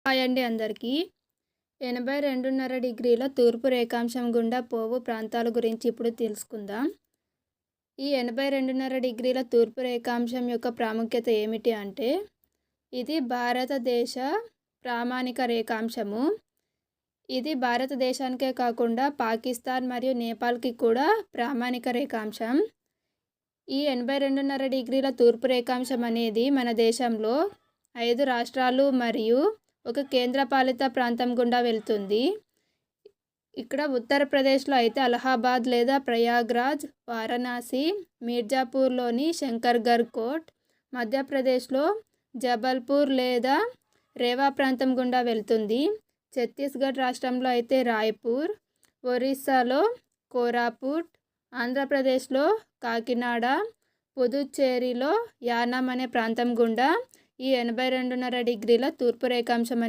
Hi అండి అందరికీ. 82.5 డిగ్రీల తూర్పు రేఖాంశం గుండా పోవు ప్రాంతాల గురించి ఇప్పుడు తెలుసుకుందాం. ఈ 82.5 డిగ్రీల తూర్పు రేఖాంశం యొక్క ప్రాముఖ్యత ఏమిటి అంటే, ఇది భారతదేశ ప్రామాణిక రేఖాంశము. ఇది భారతదేశానికే కాకుండా పాకిస్తాన్ మరియు నేపాల్కి కూడా ప్రామాణిక రేఖాంశం. ఈ 82.5 డిగ్రీల తూర్పు రేఖాంశం అనేది మన దేశంలో 5 రాష్ట్రాలు మరియు ఒక కేంద్రపాలిత ప్రాంతం గుండా వెళ్తుంది. ఇక్కడ ఉత్తరప్రదేశ్లో అయితే అలహాబాద్ లేదా ప్రయాగ్రాజ్, వారణాసి, మీర్జాపూర్లోని శంకర్గర్ కోట్, మధ్యప్రదేశ్లో జబల్పూర్ లేదా రేవా ప్రాంతం గుండా వెళ్తుంది. ఛత్తీస్గఢ్ రాష్ట్రంలో అయితే రాయ్పూర్, ఒరిస్సాలో కోరాపుట్, ఆంధ్రప్రదేశ్లో కాకినాడ, పుదుచ్చేరిలో యానాం అనే ప్రాంతం గుండా ఈ 82.5 డిగ్రీల తూర్పు రేఖాంశం